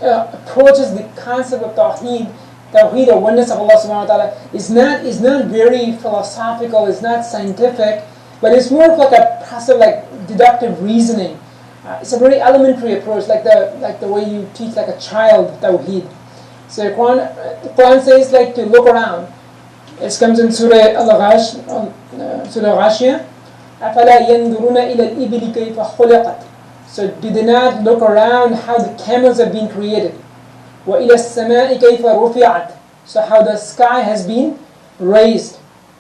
approaches the concept of Tawheed or oneness of Allah subhanahu wa ta'ala is not very philosophical, it's not scientific, but it's more of like a process, like deductive reasoning. It's a very elementary approach, like the way you teach like a child Tawheed. So the Quran says like to look around. It comes in Surah Al-Ghashiyah. أَفَلَا يَنْظُرُونَ إِلَى الْإِبِلِ كَيْفَ خُلِقَتْ. So do they not look around how the camels have been created? وَإِلَى السَّمَاءِ كَيْفَ رُفِعَتْ. So how the sky has been raised.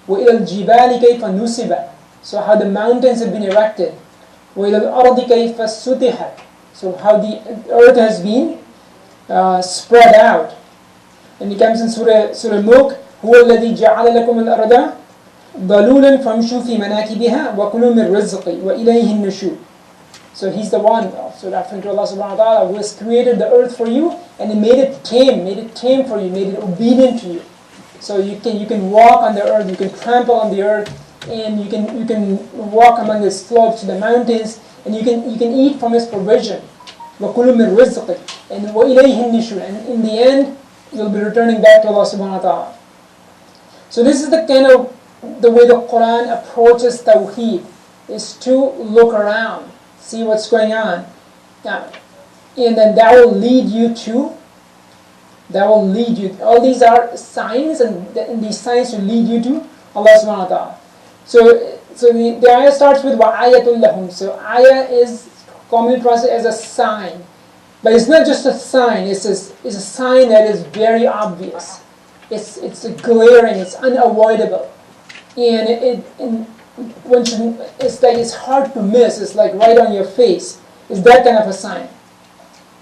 وَإِلَى الْجِبَالِ كَيْفَ نُصِبَتْ. So how the mountains have been erected. وَإِلَى الْأَرْضِ كَيْفَ سُطِحَتْ. So how the earth has been spread out. And it comes in Surah Mulk, هُوَ الَّذِي جَعَلَ لَكُمُ الْأَرْضَ ضَلُولًا فَامْشُوا فِي مَنَاكِبِهَا وَكُلُوا مِنْ رِزْقِهِ وَإِلَيْهِ النُّشُورُ. So He's the one, so referring to Allah subhanahu wa ta'ala, who has created the earth for you and He made it tame for you, made it obedient to you. So you can walk on the earth, you can trample on the earth, and you can walk among the slopes to the mountains, and you can eat from His provision. وَكُلُوا مِنْ رِزْقِهِ and وَإِلَيْهِ النُّشُورُ. And in the end, you'll be returning back to Allah subhanahu wa ta'ala. So this is the kind of the way the Quran approaches Tawheed, is to look around, see what's going on, and then that will lead you. All these are signs, and these signs will lead you to Allah subhanahu wa ta'ala. So the ayah starts with وَآيَةٌ لَهُمْ. So ayah is commonly translated as a sign. But it's not just a sign, it's a sign that is very obvious. It's glaring, it's unavoidable. And it's hard to miss, it's like right on your face. It's that kind of a sign.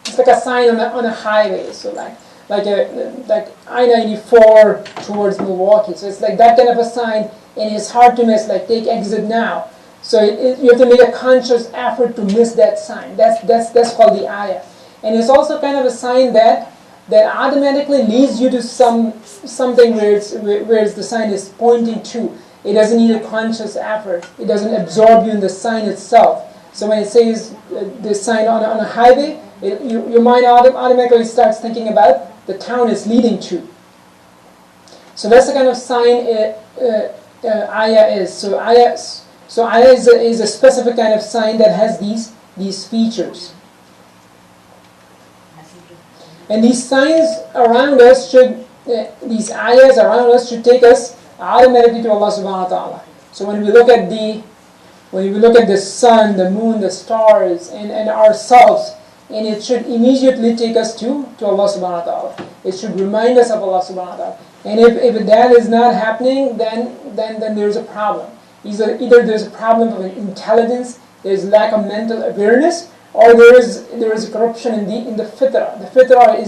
It's like a sign on a highway, so like I-94 towards Milwaukee. So it's like that kind of a sign, and it's hard to miss, like take exit now. So you have to make a conscious effort to miss that sign. That's called the ayah. And it's also kind of a sign that automatically leads you to something where the sign is pointing to. It doesn't need a conscious effort. It doesn't absorb you in the sign itself. So when it says the sign on a highway, your mind automatically starts thinking about the town it's leading to. So that's the kind of sign ayah is. So ayah is a specific kind of sign that has these features. And these signs around us these ayahs around us should take us automatically to Allah subhanahu wa ta'ala. So when we look at the sun, the moon, the stars, and ourselves, and it should immediately take us to Allah subhanahu wa ta'ala. It should remind us of Allah subhanahu wa ta'ala. And if that is not happening, then there's a problem. Either there's a problem of intelligence, there's lack of mental awareness, or there is a corruption in the fitrah. The fitrah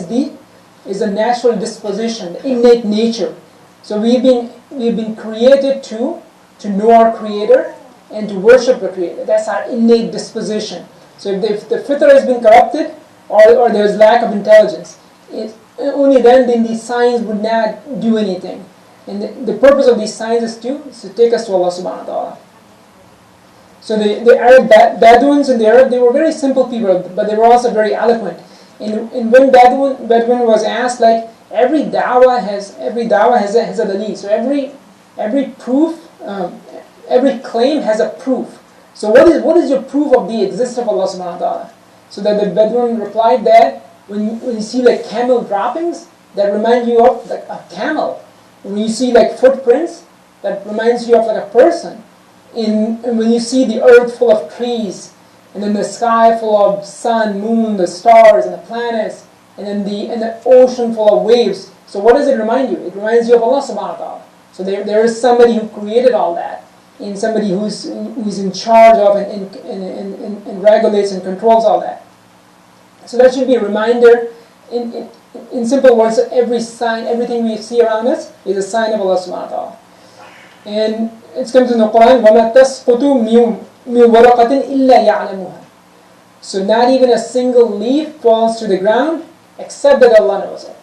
is a natural disposition, the innate nature. So we've been created to know our Creator and to worship the Creator. That's our innate disposition. So if the fitrah has been corrupted, or there's lack of intelligence, only then these signs would not do anything. And the purpose of these signs is to take us to Allah subhanahu wa ta'ala. So the Arab Bedouins in the Arab, they were very simple people, but they were also very eloquent. And when Bedouin was asked, like every da'wah has a dalil. So every proof, every claim has a proof. So what is your proof of the existence of Allah subhanahu wa ta'ala? So that the Bedouin replied that when you see like camel droppings, that remind you of like a camel. When you see like footprints, that reminds you of like a person. And when you see the earth full of trees, and then the sky full of sun, moon, the stars, and the planets, and then the ocean full of waves. So what does it remind you? It reminds you of Allah subhanahu wa ta'ala. So there is somebody who created all that, and somebody who's in charge of and regulates and controls all that. So that should be a reminder. In simple words, every sign, everything we see around us is a sign of Allah subhanahu wa ta'ala. And it comes in the Quran, وَمَا تَسْقُطُ مِنْ وَرَقَةٍ إِلَّا يَعْلَمُهَا. So not even a single leaf falls to the ground except that Allah knows it.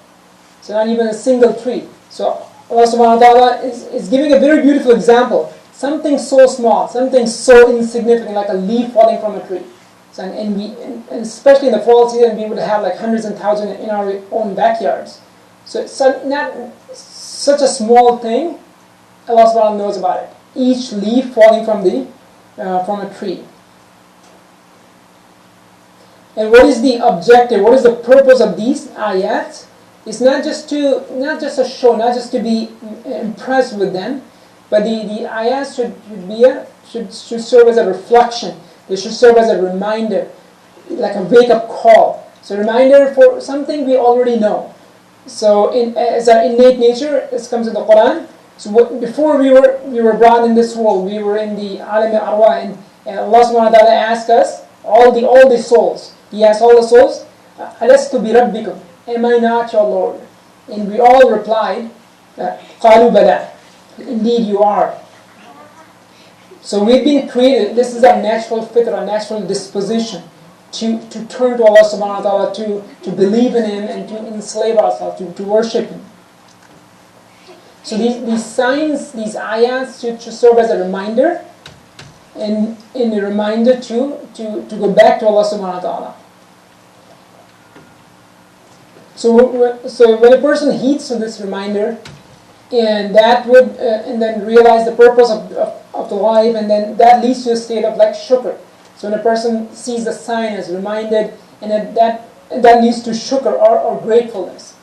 So not even a single tree. So Allah subhanahu wa ta'ala is giving a very beautiful example. Something so small, something so insignificant like a leaf falling from a tree. So, and especially in the fall season, we would have like hundreds and thousands in our own backyards. So it's not such a small thing. Allah subhanahu wa ta'ala knows about it. Each leaf falling from a tree. And what is the objective? What is the purpose of these ayats? It's not just a show, not just to be impressed with them, but the ayats should serve as a reflection. They should serve as a reminder, like a wake-up call. So a reminder for something we already know. So as our innate nature, this comes in the Quran. So before we were brought in this world, we were in the alam al-arwah, and Allah subhanahu wa ta'ala asked us, all the souls. He asked all the souls, Alastu bi rabbikum, am I not your Lord? And we all replied, Qalu bala, indeed you are. So we've been created, this is our natural fitrah, natural disposition to turn to Allah subhanahu wa ta'ala, to believe in Him and to enslave ourselves, to worship Him. So these signs, these ayats should serve as a reminder, and a reminder to go back to Allah subhanahu wa ta'ala. So when a person heeds to this reminder, and that would and then realize the purpose of the life, and then that leads to a state of like shukr. So when a person sees the sign, is reminded, and that leads to shukr or gratefulness,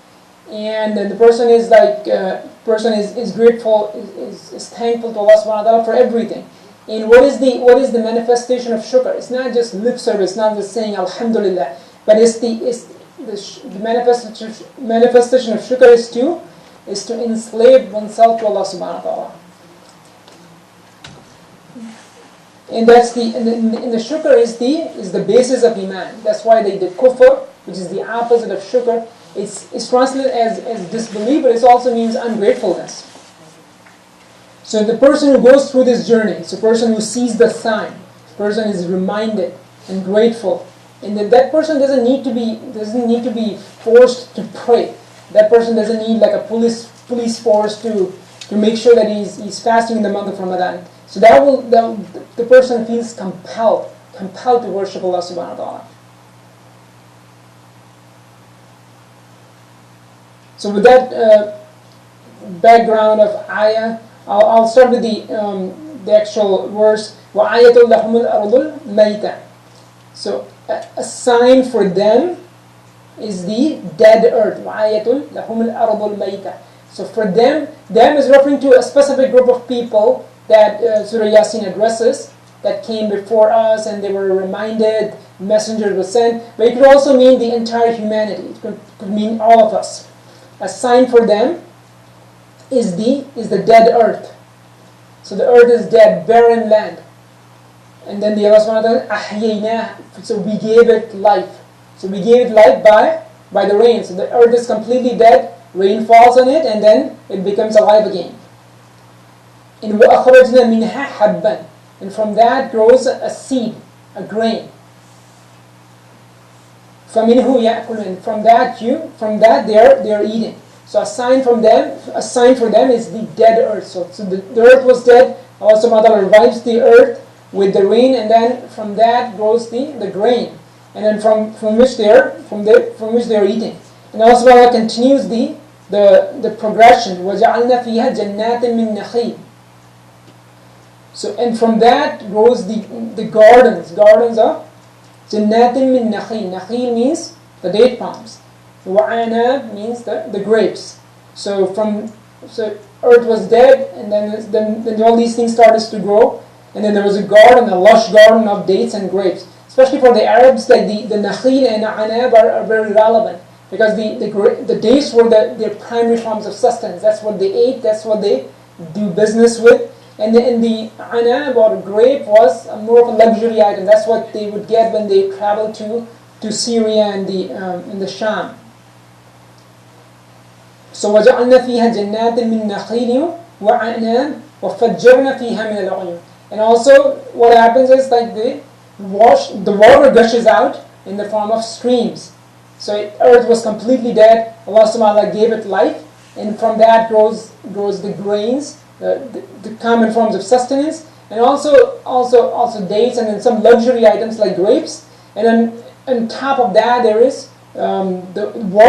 and then the person is like is grateful, is thankful to Allah subhanahu wa ta'ala for everything. And what is the manifestation of shukr? It's not just lip service, not just saying alhamdulillah, but the manifestation of shukr is to enslave oneself to Allah subhanahu wa ta'ala. And that's the shukr is the basis of iman. That's why the kufr, which is the opposite of shukr, it's translated as disbelief, but it also means ungratefulness. So the person who goes through this journey, it's a person who sees the sign, the person is reminded and grateful, and that person doesn't need to be forced to pray. That person doesn't need like a police force to make sure that he's fasting in the month of Ramadan. So the person feels compelled to worship Allah subhanahu wa ta'ala. So with that background of ayah, I'll start with the actual verse. وَآيَةٌ لَهُمُ الْأَرْضُ الْمَيْتَةُ. So a sign for them is the dead earth. وَآيَةٌ لَهُمُ الْأَرْضُ الْمَيْتَةُ. So for them is referring to a specific group of people that Surah Yasin addresses, that came before us, and they were reminded, messengers were sent. But it could also mean the entire humanity. It could mean all of us. A sign for them is the dead earth. So the earth is dead, barren land. And then the Allah subhanahu wa ta'ala, أَحْيَيْنَاهُ. So we gave it life. So we gave it life by the rain. So the earth is completely dead, rain falls on it, and then it becomes alive again. And وَأَخْرَجْنَا مِنْهَا حَبًّا. And from that grows a seed, a grain. فَمِنْهُ يَأْكُلُونَ. From that they are eating. So a sign for them is the dead earth. So the earth was dead. Allah subhanahu wa ta'ala revives the earth with the rain, and then from that grows the grain, and then from which they are eating. And Allah subhanahu wa ta'ala continues the progression. وَجَعَلْنَا فِيهَا جَنَّاتٍ مِّن نَخِيلٍ. So and from that grows the gardens of جَنَّاتٍ مِّن نَخِيلٍ. Nakhil means the date palms. وَعَنَابٍ means the grapes. So earth was dead, and then all these things started to grow, and then there was a lush garden of dates and grapes. Especially for the Arabs, like the nakhil and anab are very relevant, because the dates were their primary forms of sustenance. That's what they ate. That's what they do business with. And the anab or grape was more of a luxury item. That's what they would get when they traveled to Syria and the Sham. So وَجَعَلْنَا فِيهَا جَنَّاتٍ مِّن نَخِيلٍ وَعَنَابٍ وَفَجَّرْنَا فِيهَا مِنَ الْعُيُونِ. And also what happens is like the water gushes out in the form of streams. So earth was completely dead. Allah subhanahu wa ta'ala gave it life, and from that grows the grains, the common forms of sustenance, and also dates, and then some luxury items like grapes. And then on top of that, there is the water.